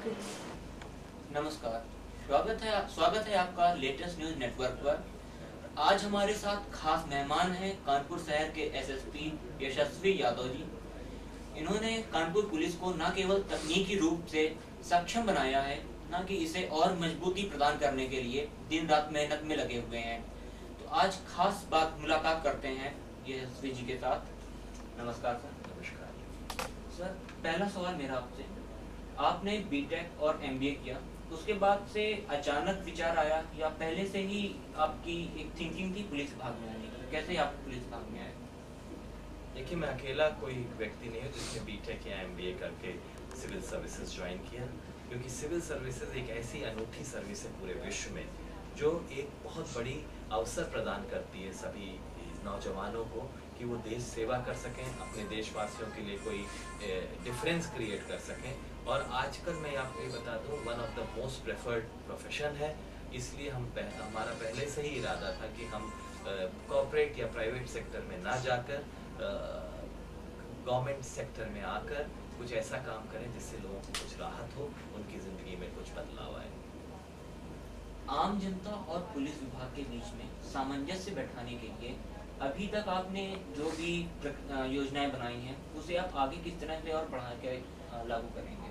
नमस्कार। स्वागत है आपका लेटेस्ट न्यूज नेटवर्क पर। आज हमारे साथ खास मेहमान हैं कानपुर शहर के एसएसपी यशस्वी यादव जी। इन्होंने कानपुर पुलिस को न केवल तकनीकी रूप से सक्षम बनाया है, न कि इसे और मजबूती प्रदान करने के लिए दिन रात मेहनत में लगे हुए हैं। तो आज खास मुलाकात करते हैं यशस्वी जी के साथ। नमस्कार सर। नमस्कार सर, पहला सवाल मेरा आपसे, आपने बीटेक और एमबीए किया, उसके बाद से अचानक विचार आया या पहले से ही आपकी एक थिंकिंग थी पुलिस विभाग में आने की? कैसे आप पुलिस विभाग में आए? देखिए, मैं अकेला कोई व्यक्ति नहीं हूँ जिसने बीटेक या एमबीए करके सिविल सर्विसेज ज्वाइन किया, क्योंकि सिविल सर्विसेज एक ऐसी अनूठी सर्विस है पूरे विश्व में जो एक बहुत बड़ी अवसर प्रदान करती है सभी नौजवानों को कि वो देश सेवा कर सकें, अपने देशवासियों के लिए कोई डिफरेंस क्रिएट कर सकें। और आजकल मैं आपको ये बता दूं, one of the most preferred profession है। इसलिए हमारा पहले से ही इरादा था कि हम कॉर्पोरेट या प्राइवेट सेक्टर में ना जाकर गवर्नमेंट सेक्टर में आकर कुछ ऐसा काम करें जिससे लोगों को कुछ राहत हो, उनकी ज़िंदगी में कुछ बदलाव आए। आम जनता और पुलिस विभाग के बीच में सामंजस्य बैठाने के लिए अभी तक आपने जो भी योजनाएं बनाई हैं, उसे आप आगे किस तरह से और बढ़ा के लागू करेंगे?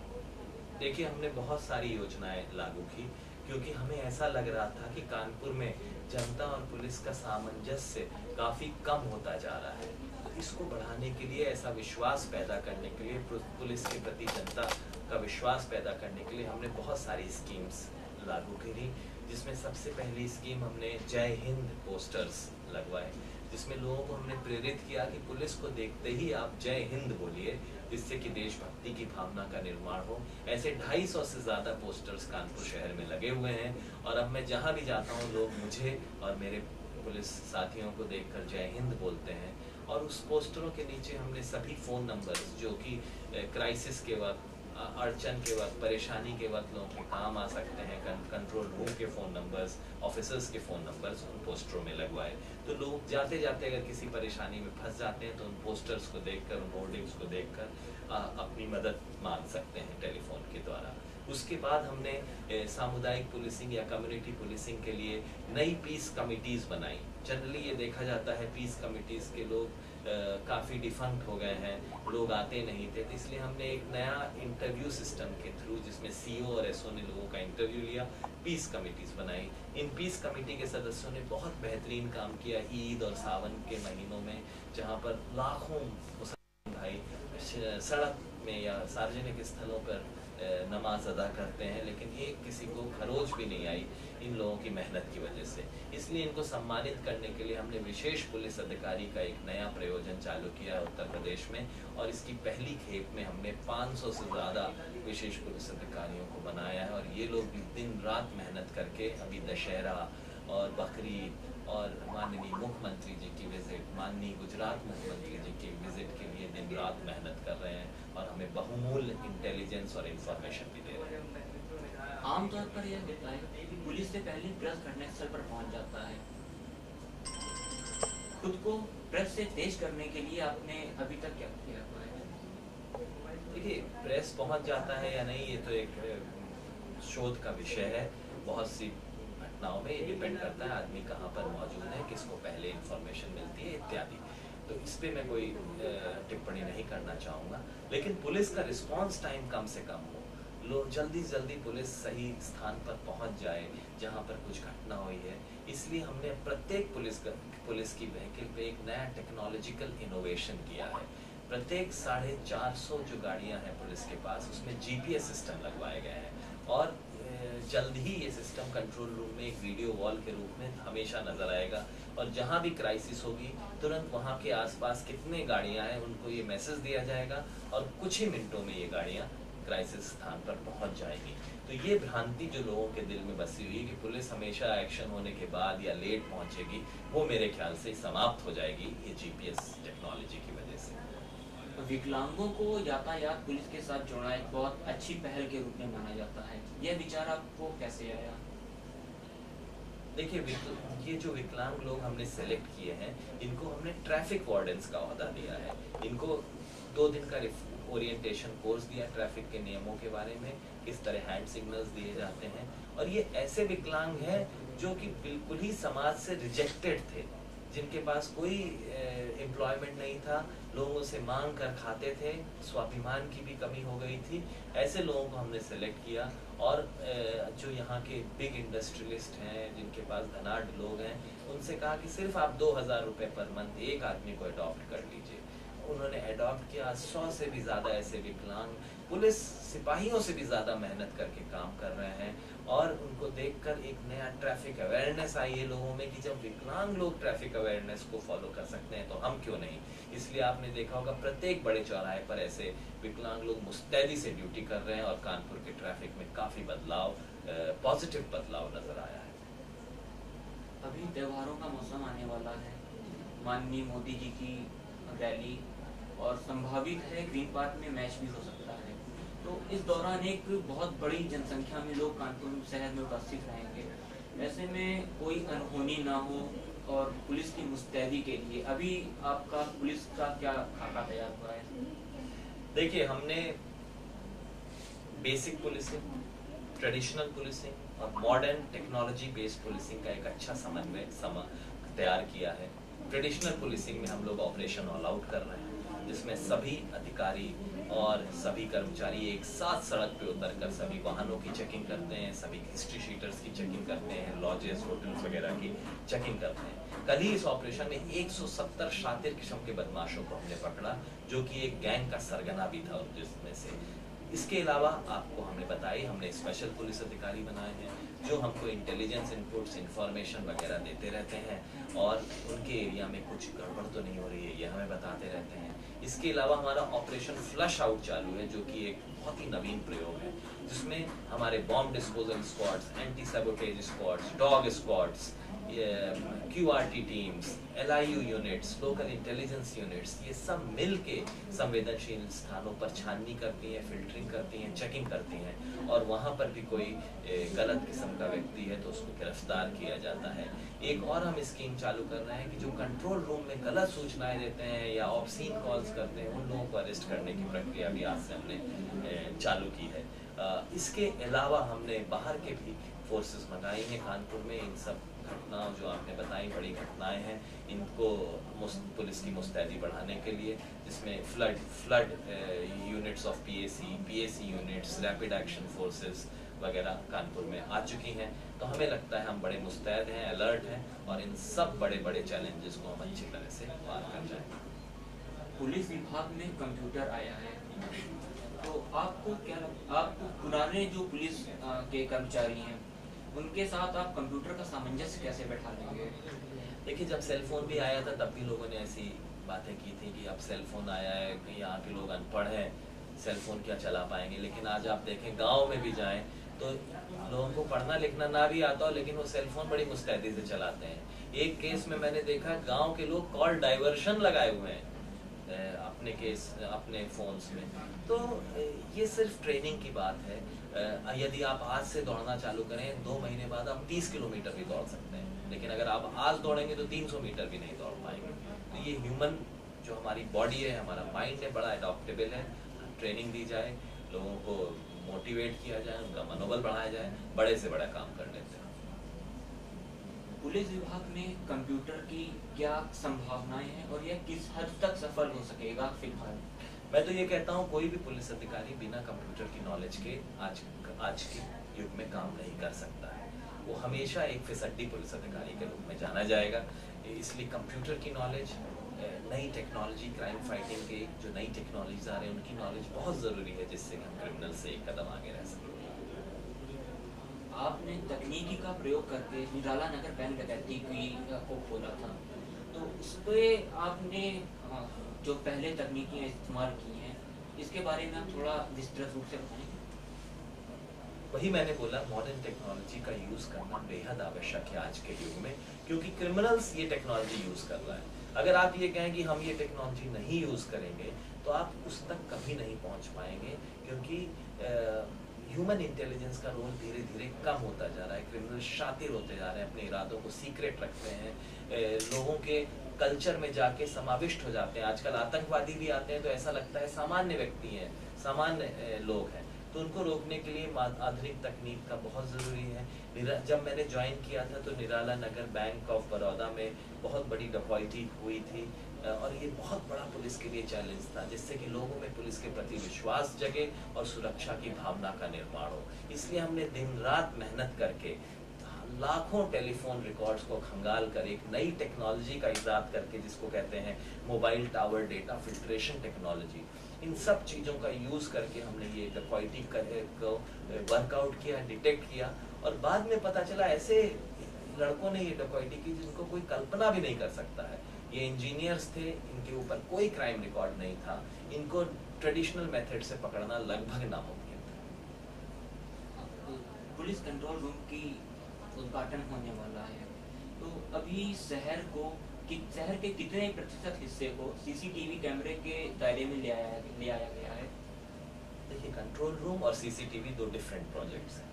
देखिए, हमने बहुत सारी योजनाएं लागू की, क्योंकि हमें ऐसा लग रहा था कि कानपुर में जनता और पुलिस का सामंजस्य काफ़ी कम होता जा रहा है। तो इसको बढ़ाने के लिए, ऐसा विश्वास पैदा करने के लिए, पुलिस के प्रति जनता का विश्वास पैदा करने के लिए हमने बहुत सारी स्कीम्स लागू करी, जिसमें सबसे पहली स्कीम हमने जय हिंद पोस्टर्स लगवाए, जिसमें लोगों को हमने प्रेरित किया कि पुलिस को देखते ही आप जय हिंद बोलिए, जिससे कि देशभक्ति की भावना का निर्माण हो। ऐसे 250 से ज़्यादा पोस्टर्स कानपुर शहर में लगे हुए हैं, और अब मैं जहाँ भी जाता हूँ लोग मुझे और मेरे पुलिस साथियों को देखकर जय हिंद बोलते हैं। और उस पोस्टरों के नीचे हमने सभी फ़ोन नंबर्स जो कि क्राइसिस के वक्त, अड़चन के वक्त, परेशानी के वक्त लोगों के काम आ सकते हैं, कंट्रोल रूम के फ़ोन नंबर्स, ऑफिसर्स के फ़ोन नंबर्स उन पोस्टरों में लगवाए। तो लोग जाते जाते अगर किसी परेशानी में फंस जाते हैं तो उन पोस्टर्स को देखकर, उन होर्डिंग्स को देखकर अपनी मदद मांग सकते हैं टेलीफोन के द्वारा। उसके बाद हमने सामुदायिक पुलिसिंग या कम्युनिटी पुलिसिंग के लिए नई पीस कमिटीज़ बनाई। जनरली ये देखा जाता है पीस कमिटीज़ के लोग काफ़ी डिफंक्ट हो गए हैं, लोग आते नहीं थे, तो इसलिए हमने एक नया इंटरव्यू सिस्टम के थ्रू, जिसमें सीओ और एसओ ने लोगों का इंटरव्यू लिया, पीस कमिटीज़ बनाई। इन पीस कमेटी के सदस्यों ने बहुत बेहतरीन काम किया ईद और सावन के महीनों में, जहाँ पर लाखों मुसलमान भाई सड़क में या सार्वजनिक स्थलों पर नमाज अदा करते हैं, लेकिन एक किसी को खरोच भी नहीं आई इन लोगों की मेहनत की वजह से। इसलिए इनको सम्मानित करने के लिए हमने विशेष पुलिस अधिकारी का एक नया प्रयोजन चालू किया है उत्तर प्रदेश में, और इसकी पहली खेप में हमने 500 से ज़्यादा विशेष पुलिस अधिकारियों को बनाया है। और ये लोग भी दिन रात मेहनत करके अभी दशहरा और बकरीद और माननीय मुख्यमंत्री जी की विजिट, माननीय गुजरात मुख्यमंत्री जी की विजिट के लिए दिन रात मेहनत कर रहे हैं, और हमें बहुमूल्य इंटेलिजेंस और इंफॉर्मेशन भी दे रहे हैं। आमतौर पर यह होता है कि पुलिस से पहले प्रेस घटनास्थल पर पहुंच जाता है। खुद को प्रेस से तेज करने के लिए आपने अभी तक क्या किया हुआ है? देखिए, प्रेस पहुंच जाता है या नहीं, ये तो एक शोध का विषय है। बहुत सी घटनाओं में ये डिपेंड करता है आदमी कहाँ पर मौजूद है, किसको पहले इंफॉर्मेशन मिलती है इत्यादि। तो इस पे मैं कोई टिप्पणी नहीं करना चाहूँगा, लेकिन पुलिस का रिस्पांस टाइम कम से कम हो, लोग जल्दी से जल्दी पुलिस सही स्थान पर पहुंच जाए जहां पर कुछ घटना हुई है। इसलिए हमने प्रत्येक पुलिस की व्हीकल पे एक नया टेक्नोलॉजिकल इनोवेशन किया है। प्रत्येक 450 जो गाड़ियां हैं पुलिस के पास, उसमें जीपीएस सिस्टम लगवाए गए हैं, और जल्द ही ये सिस्टम कंट्रोल रूम में एक वीडियो वॉल के रूप में हमेशा नजर आएगा, और जहां भी क्राइसिस होगी तुरंत वहां के आसपास कितने गाड़ियां हैं उनको ये मैसेज दिया जाएगा, और कुछ ही मिनटों में ये गाड़ियां क्राइसिस स्थान पर पहुंच जाएगी। तो ये भ्रांति जो लोगों के दिल में बसी हुई है कि पुलिस हमेशा एक्शन होने के बाद या लेट पहुंचेगी, वो मेरे ख्याल से समाप्त हो जाएगी ये जीपीएस टेक्नोलॉजी की वजह से। विकलांगों को यातायात पुलिस के साथ जोड़ना एक बहुत अच्छी पहल के रूप में माना जाता है। यह विचार आपको कैसे आया? देखिए, ये जो विकलांग लोग हमने सेलेक्ट किए हैं, इनको हमने ट्रैफिक वार्डन्स का ओहदा दिया है। इनको 2 दिन का ओरिएंटेशन कोर्स दिया ट्रैफिक के नियमों के बारे में, किस तरह हैंड सिग्नल्स दिए जाते हैं। और ये ऐसे विकलांग हैं जो कि बिल्कुल ही समाज से रिजेक्टेड थे, जिनके पास कोई एम्प्लॉयमेंट नहीं था, लोगों से मांग कर खाते थे, स्वाभिमान की भी कमी हो गई थी। ऐसे लोगों को हमने सेलेक्ट किया और जो यहाँ के बिग इंडस्ट्रियलिस्ट हैं, जिनके पास धनाढ्य लोग हैं, उनसे कहा कि सिर्फ आप 2000 रुपये पर मंथ एक आदमी को अडॉप्ट कर लीजिए। उन्होंने अडॉप्ट किया। 100 से भी ज़्यादा ऐसे विकलांग पुलिस सिपाहियों से भी ज़्यादा मेहनत करके काम कर रहे हैं। और उनको देखकर एक नया ट्रैफिक अवेयरनेस आई है लोगों में कि जब विकलांग लोग ट्रैफिक अवेयरनेस को फॉलो कर सकते हैं तो हम क्यों नहीं। इसलिए आपने देखा होगा प्रत्येक बड़े चौराहे पर ऐसे विकलांग लोग मुस्तैदी से ड्यूटी कर रहे हैं और कानपुर के ट्रैफिक में काफ़ी बदलाव, पॉजिटिव बदलाव नजर आया है। अभी त्योहारों का मौसम आने वाला है, माननीय मोदी जी की रैली और संभावित है ग्रीन पार्क में मैच भी हो सकता है। तो इस दौरान एक बहुत बड़ी जनसंख्या में लोग कानपुर शहर में उपस्थित रहेंगे। ऐसे में कोई अनहोनी ना हो और पुलिस की मुस्तैदी के लिए अभी आपका पुलिस का क्या खाका तैयार हुआ है? देखिए, हमने बेसिक पुलिसिंग, ट्रेडिशनल पुलिसिंग और मॉडर्न टेक्नोलॉजी बेस्ड पुलिसिंग का एक अच्छा समन्वय तैयार किया है। ट्रेडिशनल पुलिसिंग में हम लोग ऑपरेशन ऑल आउट कर रहे हैं, जिसमें सभी अधिकारी और सभी कर्मचारी एक साथ सड़क पे उतरकर सभी वाहनों की चेकिंग करते हैं, सभी हिस्ट्री शीटर्स की चेकिंग करते हैं, लॉजेस, होटल्स वगैरह की चेकिंग करते हैं। कल ही इस ऑपरेशन में 170 शातिर किस्म के बदमाशों को हमने पकड़ा, जो कि एक गैंग का सरगना भी था जिसमें से। इसके अलावा आपको हमने बताई, हमने स्पेशल पुलिस अधिकारी बनाए हैं जो हमको इंटेलिजेंस इनपुट्स, इंफॉर्मेशन वगैरह देते रहते हैं और उनके एरिया में कुछ गड़बड़ तो नहीं हो रही है ये हमें बताते रहते हैं। इसके अलावा हमारा ऑपरेशन फ्लश आउट चालू है, जो कि एक बहुत ही नवीन प्रयोग है, जिसमें हमारे bomb disposal squads, anti sabotage squads, dog squads, QRT teams, LIU units, local intelligence units, ये सब मिल के संवेदनशील स्थानों पर छाननी करती हैं, फिल्टरिंग करती हैं, चेकिंग करती हैं और वहाँ पर भी कोई गलत किस्म का व्यक्ति है तो उसको गिरफ्तार किया जाता है। एक और हम स्कीम चालू कर रहे हैं कि जो कंट्रोल रूम में गलत सूचनाएं देते हैं या ऑब्सीन कॉल्स करते हैं, उन लोगों को अरेस्ट करने की प्रक्रिया भी आज से हमने चालू की है। इसके अलावा हमने बाहर के भी फोर्सेस मंगाई हैं कानपुर में। इन सब घटनाओं जो आपने बताई, बड़ी घटनाएं हैं, इनको पुलिस की मुस्तैदी बढ़ाने के लिए, जिसमें flood units of PAC units, rapid action forces वगैरह कानपुर में आ चुकी हैं। तो हमें लगता है हम बड़े मुस्तैद हैं, अलर्ट हैं और इन सब बड़े बड़े चैलेंजेस को हम अच्छी तरह से पार कर जाएंगे। पुलिस विभाग में कंप्यूटर आया है, तो आपको क्या आपको पुराने जो पुलिस के कर्मचारी हैं उनके साथ आप कंप्यूटर का सामंजस्य कैसे बैठा लेंगे? देखिए, जब सेल फोन भी आया था तब भी लोगों ने ऐसी बातें की थी कि अब सेल फोन आया है, कि यहाँ के लोग अनपढ़ हैं, सेल फोन क्या चला पाएंगे। लेकिन आज आप देखें, गांव में भी जाएं तो लोगों को पढ़ना लिखना ना भी आता हो, लेकिन वो सेल फोन बड़ी मुस्तैदी से चलाते हैं। एक केस में मैंने देखा, गाँव के लोग कॉल डाइवर्शन लगाए हुए हैं अपने फोन्स में। तो ये सिर्फ ट्रेनिंग की बात है। यदि आप आज से दौड़ना चालू करें, 2 महीने बाद आप 30 किलोमीटर भी दौड़ सकते हैं, लेकिन अगर आप आज दौड़ेंगे तो 300 मीटर भी नहीं दौड़ पाएंगे। तो ये ह्यूमन जो हमारी बॉडी है, हमारा माइंड है, बड़ा एडॉप्टेबल है। ट्रेनिंग दी जाए, लोगों को मोटिवेट किया जाए, उनका मनोबल बढ़ाया जाए, बड़े से बड़ा काम कर लेते हैं। पुलिस विभाग में कंप्यूटर की क्या संभावनाएं हैं और यह किस हद तक सफल हो सकेगा? फिलहाल मैं तो ये कहता हूँ, कोई भी पुलिस अधिकारी बिना कंप्यूटर की नॉलेज के आज के युग में काम नहीं कर सकता है। वो हमेशा एक फिसड्डी पुलिस अधिकारी के रूप में जाना जाएगा। इसलिए कंप्यूटर की नॉलेज, नई टेक्नोलॉजी, क्राइम फाइटिंग के जो नई टेक्नोलॉजीज आ रहे हैं उनकी नॉलेज बहुत ज़रूरी है, जिससे हम क्रिमिनल से एक कदम आगे रह सकें। आपने तकनीकी का प्रयोग करके निराला नगर बैंक डकैती को खोला था, तो उस पर आपने जो पहले तकनीकियाँ इस्तेमाल की हैं, इसके बारे में आप थोड़ा विस्तृत रूप से बताएं। वही मैंने बोला, मॉडर्न टेक्नोलॉजी का यूज़ करना बेहद आवश्यक है आज के युग में, क्योंकि क्रिमिनल्स ये टेक्नोलॉजी यूज़ कर रहा है। अगर आप ये कहें कि हम ये टेक्नोलॉजी नहीं यूज़ करेंगे तो आप उस तक कभी नहीं पहुंच पाएंगे, क्योंकि ह्यूमन इंटेलिजेंस का रोल धीरे धीरे कम होता जा रहा है। क्रिमिनल शातिर होते जा रहे हैं, अपने इरादों को सीक्रेट रखते हैं, लोगों के कल्चर में जाके समाविष्ट हो जाते हैं। आजकल आतंकवादी भी आते हैं तो ऐसा लगता है सामान्य व्यक्ति हैं, सामान्य लोग हैं। तो उनको रोकने के लिए आधुनिक तकनीक का बहुत ज़रूरी है। जब मैंने ज्वाइन किया था तो निराला नगर बैंक ऑफ बड़ौदा में बहुत बड़ी डकैती हुई थी, और ये बहुत बड़ा पुलिस के लिए चैलेंज था, जिससे कि लोगों में पुलिस के प्रति विश्वास जगे और सुरक्षा की भावना का निर्माण हो। इसलिए हमने दिन रात मेहनत करके लाखों टेलीफोन रिकॉर्ड्स को खंगाल कर एक नई टेक्नोलॉजी का इजाद करके, जिसको कहते हैं mobile tower data filtration technology, इन सब चीज़ों का यूज़ करके हमने ये डकैती को वर्कआउट किया, डिटेक्ट किया। और बाद में पता चला ऐसे लड़कों ने ये डकैती की जिनको कोई कल्पना भी नहीं कर सकता है। ये इंजीनियर्स थे, इनके ऊपर कोई क्राइम रिकॉर्ड नहीं था, इनको ट्रेडिशनल मेथड से पकड़ना लगभग नामुमकिन था। पुलिस कंट्रोल रूम की उद्घाटन होने वाला है, तो अभी शहर के कितने प्रतिशत हिस्से को सीसीटीवी कैमरे के दायरे में ले आया गया है? देखिए, कंट्रोल रूम और सीसीटीवी दो डिफरेंट प्रोजेक्ट्स हैं।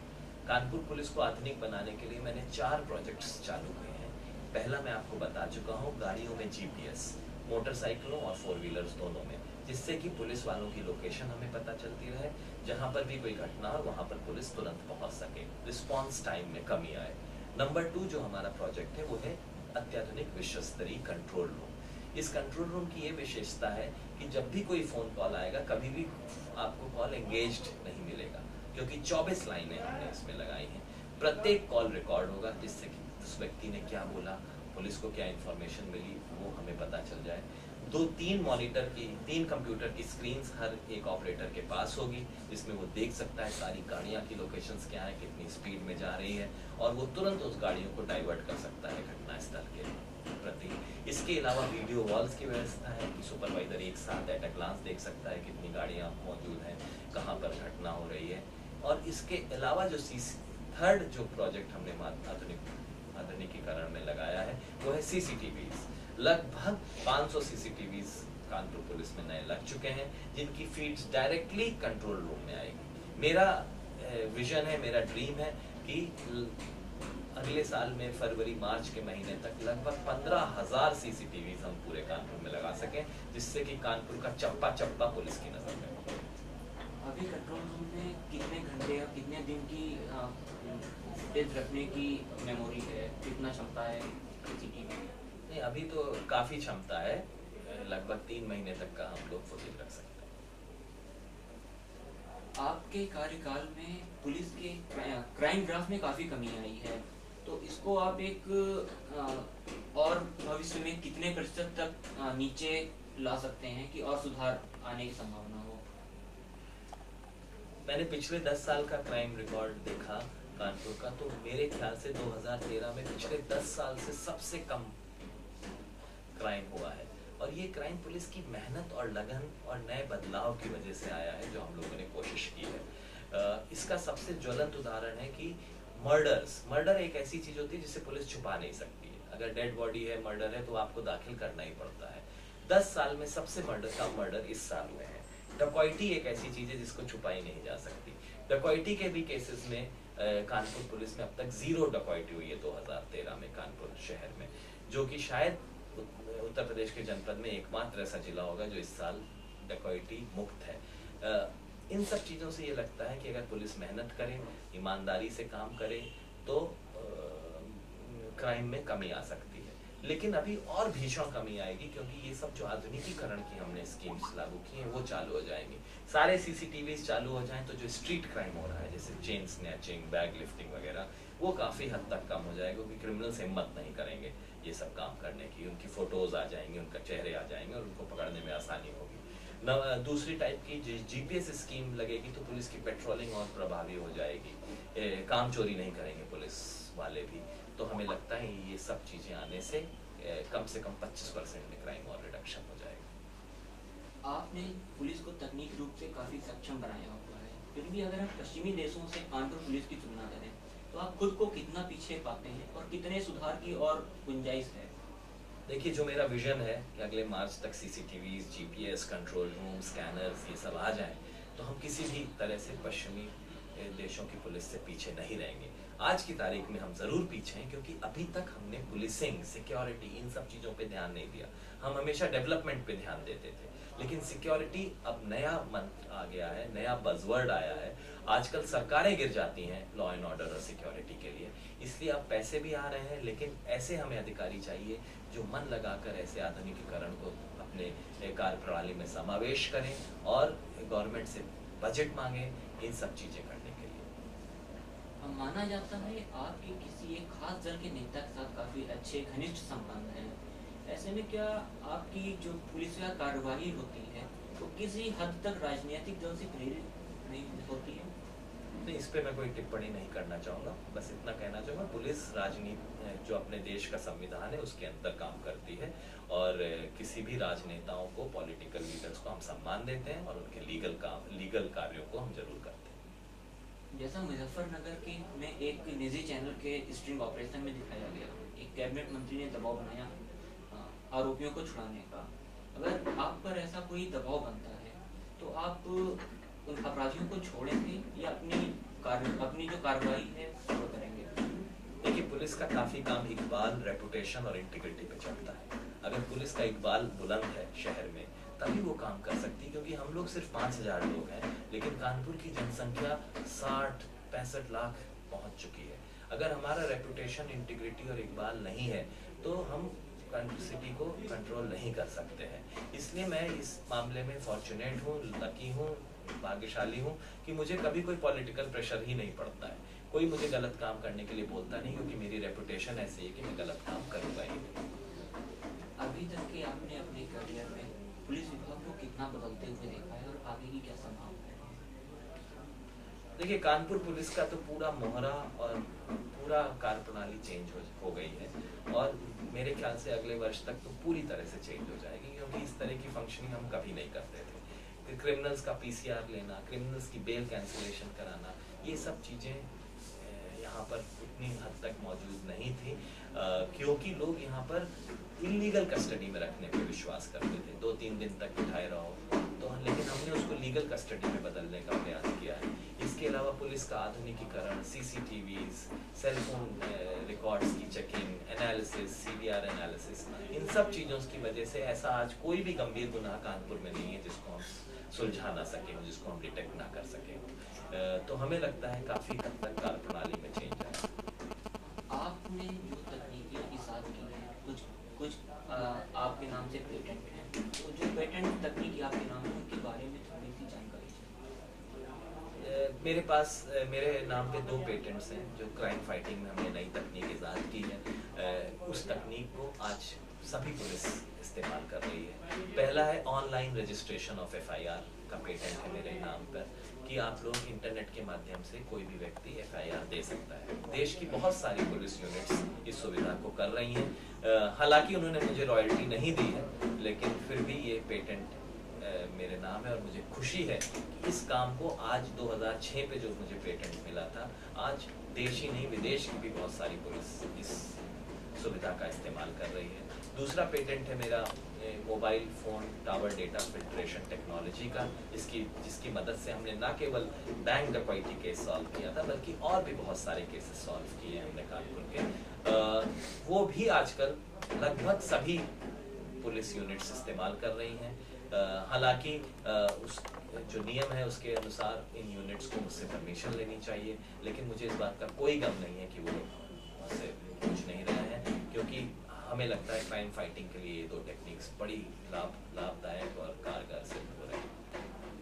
कानपुर पुलिस को आधुनिक बनाने के लिए मैंने 4 प्रोजेक्ट्स चालू किए हैं। पहला मैं आपको बता चुका हूँ, गाड़ियों में जीपीएस, मोटरसाइकिलों और 4 व्हीलर्स दोनों में, जिससे कि पुलिस वालों की लोकेशन हमें पता चलती रहे, जहाँ पर भी कोई घटना हो वहाँ पर पुलिस तुरंत पहुँच सके, रिस्पॉन्स टाइम में कमी आए। नंबर 2 जो हमारा प्रोजेक्ट है वो है अत्याधुनिक विश्व स्तरीय कंट्रोल रूम। इस कंट्रोल रूम की ये विशेषता है कि जब भी कोई फ़ोन कॉल आएगा, कभी भी आपको कॉल एंगेज्ड नहीं मिलेगा, क्योंकि 24 लाइनें हमने इसमें लगाई हैं। प्रत्येक कॉल रिकॉर्ड होगा, जिससे कि उस व्यक्ति ने क्या बोला, पुलिस को क्या इन्फॉर्मेशन मिली, वो हमें पता चल जाए। 3 कंप्यूटर की स्क्रीन्स हर एक ऑपरेटर के पास होगी, जिसमें वो देख सकता है सारी गाड़ियाँ की लोकेशंस क्या है, कितनी स्पीड में जा रही है, और वो तुरंत उस गाड़ियों को डाइवर्ट कर सकता है घटनास्थल के प्रति। इसके अलावा वीडियो वॉल्स की व्यवस्था है कि सुपरवाइजर एक साथ एट अ ग्लांस देख सकता है कितनी गाड़ियाँ मौजूद हैं, कहाँ पर घटना हो रही है। और इसके अलावा जो थर्ड जो प्रोजेक्ट हमने आधुनिकीकरण में लगाया है वो है सीसीटीवीज। लगभग 500 सीसीटीवीज कानपुर पुलिस में नए लग चुके हैं, जिनकी फीड्स डायरेक्टली कंट्रोल रूम में आएगी। मेरा विजन है, मेरा ड्रीम है कि अगले साल में फरवरी-मार्च के महीने तक लगभग 15,000 सीसीटीवीज हम पूरे कानपुर में लगा सकें, जिससे कि कानपुर का चप्पा चप्पा पुलिस की नजर में हो। अभी कंट्रोल रूम में कितने घंटे या कितने दिन की फुटेज रखने की मेमोरी है, कितना क्षमता है सीसीटीवी? नहीं, अभी तो काफ़ी क्षमता है, लगभग 3 महीने तक का हम लोग फुटेज रख सकते हैं। आपके कार्यकाल में पुलिस के क्राइम ग्राफ में काफ़ी कमी आई है, तो इसको आप एक और भविष्य में कितने प्रतिशत तक नीचे ला सकते हैं कि और सुधार आने की संभावना हो? मैंने पिछले 10 साल का क्राइम रिकॉर्ड देखा कानपुर का, तो मेरे ख्याल से 2013 में पिछले 10 साल से सबसे कम क्राइम हुआ है। और ये क्राइम पुलिस की मेहनत और लगन और नए बदलाव की वजह से आया है, जो हम लोगों ने कोशिश की है। इसका सबसे ज्वलंत उदाहरण है कि मर्डर एक ऐसी चीज होती है जिसे पुलिस छुपा नहीं सकती है। अगर डेड बॉडी है, मर्डर है, तो आपको दाखिल करना ही पड़ता है। 10 साल में सबसे कम मर्डर इस साल हुए हैं। डकैती एक ऐसी चीज है जिसको छुपाई नहीं जा सकती। डकैती के भी केसेस में कानपुर पुलिस में अब तक 0 डकैती हुई है 2013 में कानपुर शहर में, जो कि शायद उत्तर प्रदेश के जनपद में एकमात्र ऐसा जिला होगा जो इस साल डकैती मुक्त है। इन सब चीज़ों से ये लगता है कि अगर पुलिस मेहनत करे, ईमानदारी से काम करे, तो क्राइम में कमी आ सकती है। लेकिन अभी और भीषण कमी आएगी, क्योंकि ये सब जो आधुनिकीकरण की हमने स्कीम्स लागू की हैं वो चालू हो जाएंगी। सारे सीसीटीवीज चालू हो जाएं तो जो स्ट्रीट क्राइम हो रहा है, जैसे चेन स्नैचिंग, बैग लिफ्टिंग वगैरह, वो काफ़ी हद तक कम हो जाएगा, क्योंकि क्रिमिनल्स हिम्मत नहीं करेंगे ये सब काम करने की। उनकी फ़ोटोज़ आ जाएंगे, उनका चेहरे आ जाएंगे और उनको पकड़ने में आसानी होगी। दूसरी टाइप की जीपीएस स्कीम लगेगी तो पुलिस की पेट्रोलिंग और प्रभावी हो जाएगी, काम चोरी नहीं करेंगे पुलिस वाले भी। तो हमें लगता है ये सब चीज़ें आने से कम 25% में क्राइम और रिडक्शन हो जाएगा। आपने पुलिस को तकनीक रूप से काफ़ी सक्षम बनाया हुआ है, फिर भी अगर हम पश्चिमी देशों से कानपुर पुलिस की तुलना करें तो आप खुद को कितना पीछे पाते हैं और कितने सुधार की और गुंजाइश है? देखिए, जो मेरा विजन है कि अगले मार्च तक CCTVs, GPS, control room, scanners, ये सब आ जाएं, तो हम किसी भी तरह से पश्चिमी देशों की पुलिस से पीछे नहीं रहेंगे। आज की तारीख में हम जरूर पीछे हैं, क्योंकि अभी तक हमने पुलिसिंग, सिक्योरिटी, इन सब चीजों पे ध्यान नहीं दिया। हम हमेशा डेवलपमेंट पे ध्यान देते थे, लेकिन सिक्योरिटी अब नया मंत्र आ गया है, नया बजवर्ड आया है। आजकल सरकारें गिर जाती हैं लॉ एंड ऑर्डर और सिक्योरिटी के लिए, इसलिए अब पैसे भी आ रहे हैं, लेकिन ऐसे हमें अधिकारी चाहिए जो मन लगाकर ऐसे आधुनिकीकरण को अपने कार्य प्रणाली में समावेश करें और गवर्नमेंट से बजट मांगे इन सब चीजें करने के लिए। माना जाता है आपके किसी एक खास दल के नेता के साथ काफी अच्छे घनिष्ठ संबंध हैं। ऐसे में क्या आपकी जो पुलिस या कार्रवाई होती है तो किसी हद तक राजनीतिक दल से प्रेरित नहीं होती है? नहीं, इस पे मैं कोई टिप्पणी नहीं करना चाहूँगा। बस इतना कहना चाहूँगा, पुलिस राजनीति जो अपने देश का संविधान है उसके अंदर काम करती है, और किसी भी राजनेताओं को, पॉलिटिकल लीडर्स को हम सम्मान देते हैं और उनके लीगल कार्यों को हम जरूर करते हैं। जैसा मुजफ्फरनगर के में एक निजी चैनल के स्ट्रिंग ऑपरेशन में दिखाया गया, एक कैबिनेट मंत्री ने दबाव बनाया आरोपियों को छुड़ाने का। अगर आप पर ऐसा कोई दबाव बनता है तो आप उन अपराधियों को छोड़ेंगे या अपनी जो कार्रवाई है वो करेंगे? देखिए, पुलिस का काफी काम इकबाल, रेपुटेशन और इंटीग्रिटी पे चलता है। अगर पुलिस का इकबाल बुलंद है शहर में, तभी वो काम कर सकती है, क्योंकि हम लोग सिर्फ 5,000 लोग हैं, लेकिन कानपुर की जनसंख्या 60-65 लाख पहुंच चुकी है। अगर हमारा रेपुटेशन, इंटीग्रिटी और इकबाल नहीं है तो हम सिटी को कंट्रोल नहीं कर सकते हैं। इसलिए मैं इस मामले में फॉर्चुनेट हूँ, लकी हूँ, भाग्यशाली हूँ कि मुझे कभी कोई पॉलिटिकल प्रेशर ही नहीं पड़ता है। कोई मुझे गलत काम करने के लिए बोलता नहीं, क्योंकि मेरी रेपुटेशन ऐसी है कि मैं गलत काम करूँगा ही नहीं। अभी तक के आपने अपने करियर में पुलिस विभाग को कितना बदलते हुए देखा है और आगे की क्या संभावना है? देखिए, कानपुर पुलिस का तो पूरा मोहरा और पूरा कार्यप्रणाली चेंज हो गई है, और मेरे ख्याल से अगले वर्ष तक तो पूरी तरह से चेंज हो जाएगी, क्योंकि इस तरह की फंक्शनिंग हम कभी नहीं करते थे। क्रिमिनल्स का PCR लेना, क्रिमिनल्स की बेल कैंसिलेशन कराना, ये सब चीज़ें यहाँ पर उतनी हद तक मौजूद नहीं थी, क्योंकि लोग यहाँ पर इलीगल कस्टडी में रखने पे विश्वास करते थे। 2-3 दिन तक बिठाए रहो तो, लेकिन हमने उसको लीगल कस्टडी में बदलने का प्रयास किया है। इसके अलावा पुलिस का आधुनिकीकरण, CCTVs, सेलफोन रिकॉर्ड्स की चेकिंग, एनालिसिस, CVR एनालिसिस, इन सब चीज़ों की वजह से ऐसा आज कोई भी गंभीर गुनाह कानपुर में नहीं है जिसको हम सुलझा ना सकें, जिसको हम डिटेक्ट ना कर सकें। तो हमें लगता है काफ़ी हद तक कार्यप्रणाली में चेंज है। आपने जो तकनीकी इजाद की है, कुछ आपके नाम से पेटेंट हैं, तो जो पेटेंट तकनीकी आपके नाम है उनके बारे में थोड़ी सी जानकारी चाहिए। मेरे पास मेरे नाम पे 2 पेटेंट्स हैं जो क्राइम फाइटिंग में हमने नई तकनीक इजाद की है। उस तकनीक को आज सभी पुलिस इस्तेमाल कर रही है। पहला है ऑनलाइन रजिस्ट्रेशन ऑफ FIR का पेटेंट है मेरे नाम पर, कि आप लोग इंटरनेट के माध्यम से कोई भी व्यक्ति FIR दे सकता है। देश की बहुत सारी पुलिस यूनिट्स इस सुविधा को कर रही हैं। हालांकि उन्होंने मुझे रॉयल्टी नहीं दी है, लेकिन फिर भी ये पेटेंट मेरे नाम है, और मुझे खुशी है कि इस काम को आज 2006 पे जो मुझे पेटेंट मिला था, आज देश ही नहीं विदेश की भी बहुत सारी पुलिस इस सुविधा का इस्तेमाल कर रही है। दूसरा पेटेंट है मेरा mobile phone tower data filtration technology का, जिसकी मदद से हमने न केवल बैंक डकैती केस सॉल्व किया था, बल्कि और भी बहुत सारे केसेस सॉल्व किए हैं हमने कानपुर के। वो भी आजकल लगभग सभी पुलिस यूनिट्स इस्तेमाल कर रही हैं। हालांकि उस जो नियम है उसके अनुसार इन यूनिट्स को मुझसे परमिशन लेनी चाहिए, लेकिन मुझे इस बात का कोई गम नहीं है कि वो मुझसे पूछ नहीं रहे हैं, क्योंकि हमें लगता है क्राइम फाइटिंग के लिए ये 2 टेक्निक्स बड़ी लाभदायक और कारगर सिद्ध हो रहे हैं।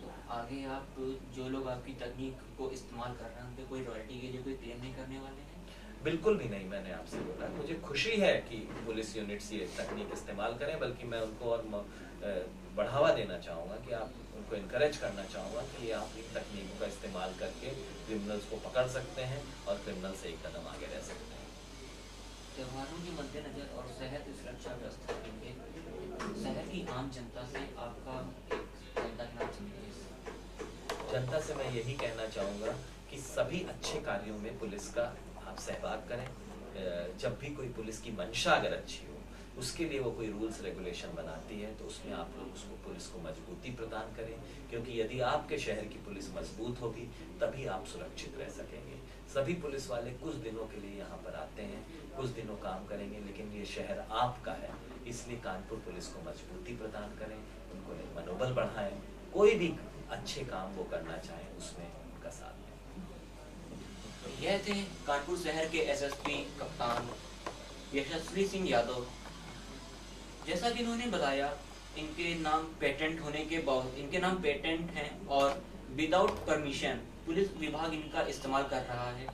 तो आगे आप जो लोग आपकी तकनीक को इस्तेमाल कर रहे हैं उन पे कोई रॉयल्टी के लिए कोई क्लेम नहीं करने वाले हैं? बिल्कुल भी नहीं। मैंने आपसे बोला, मुझे खुशी है कि पुलिस यूनिट्स ये तकनीक इस्तेमाल करें, बल्कि मैं उनको और बढ़ावा देना चाहूँगा कि आप उनको इनकरेज करना चाहूँगा कि आप इन तकनीकों का इस्तेमाल करके क्रिमिनल्स को पकड़ सकते हैं और क्रिमिनल से एक कदम आगे रह सकते हैं। त्योहारों के मद्देनजर और शहर की सुरक्षा व्यवस्था के लिए शहर की आम जनता से आपका जनता से मैं यही कहना चाहूँगा कि सभी अच्छे कार्यों में पुलिस का आप सहभाग करें। जब भी कोई पुलिस की मंशा अगर अच्छी हो, उसके लिए वो कोई रूल्स रेगुलेशन बनाती है, तो उसमें आप लोग उसको पुलिस को मजबूती प्रदान करें, क्योंकि यदि आपके शहर की पुलिस मजबूत होगी तभी आप सुरक्षित रह सकेंगे। सभी पुलिस वाले कुछ दिनों के लिए यहाँ पर आते हैं, कुछ दिनों काम करेंगे, लेकिन ये शहर आपका है, इसलिए कानपुर पुलिस को मजबूती प्रदान करें, उनको मनोबल बढ़ाएं, कोई भी अच्छे काम वो करना चाहें उसमें उनका साथ दें। यह थे कानपुर शहर के एसएसपी कप्तान यशस्वी सिंह यादव। जैसा कि इन्होंने बताया, इनके नाम पेटेंट होने के बावजूद, इनके नाम पेटेंट हैं और विदाउट परमिशन पुलिस विभाग इनका इस्तेमाल कर रहा है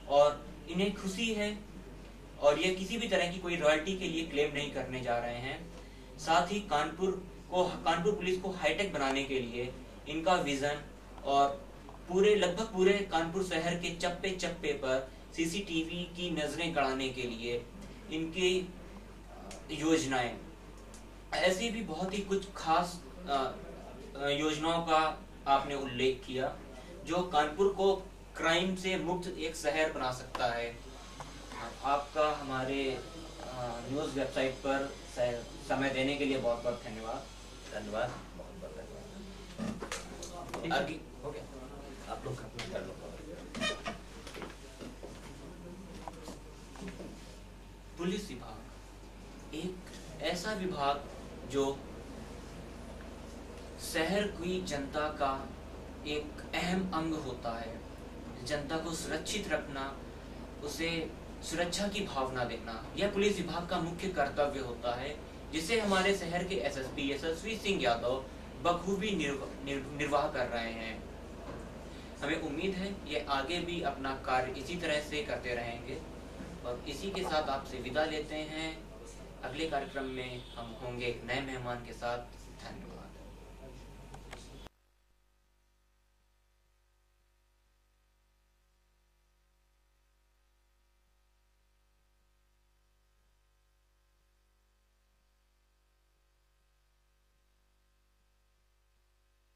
और इन्हें खुशी है और ये किसी भी तरह की कोई रॉयल्टी के लिए क्लेम नहीं करने जा रहे हैं। साथ ही कानपुर पुलिस को हाईटेक बनाने के लिए इनका विजन और लगभग पूरे कानपुर शहर के चप्पे चप्पे पर सीसीटीवी की नजरें गड़ाने के लिए इनकी योजनाएं, ऐसी भी बहुत ही कुछ खास योजनाओं का आपने उल्लेख किया जो कानपुर को क्राइम से मुक्त एक शहर बना सकता है। आपका हमारे न्यूज़ वेबसाइट पर समय देने के लिए बहुत बहुत धन्यवाद। धन्यवाद, बहुत बहुत धन्यवाद। आगे हो गया, आप लोग कर लो। पुलिस विभाग एक ऐसा विभाग जो शहर की जनता का एक अहम अंग होता है। जनता को सुरक्षित रखना, उसे सुरक्षा की भावना देना, यह पुलिस विभाग का मुख्य कर्तव्य होता है, जिसे हमारे शहर के एसएसपी यशस्वी सिंह यादव बखूबी निर्वाह कर रहे हैं। हमें उम्मीद है ये आगे भी अपना कार्य इसी तरह से करते रहेंगे और इसी के साथ आपसे विदा लेते हैं। अगले कार्यक्रम में हम होंगे एक नए मेहमान के साथ। धन्यवाद।